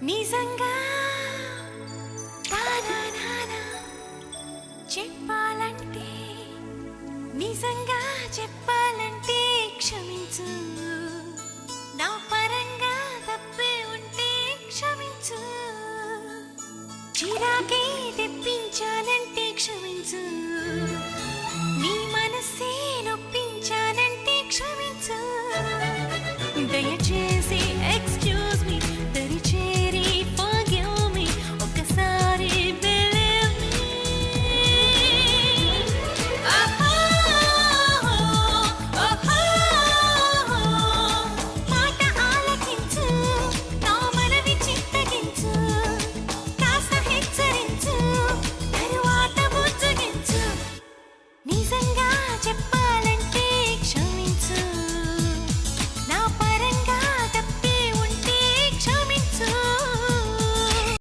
నిజంగా చెప్పాలంటే నిజంగా చెప్పాలంటే క్షమించు, నా పరంగా తప్పే ఉంటే క్షమించు. చిరాకే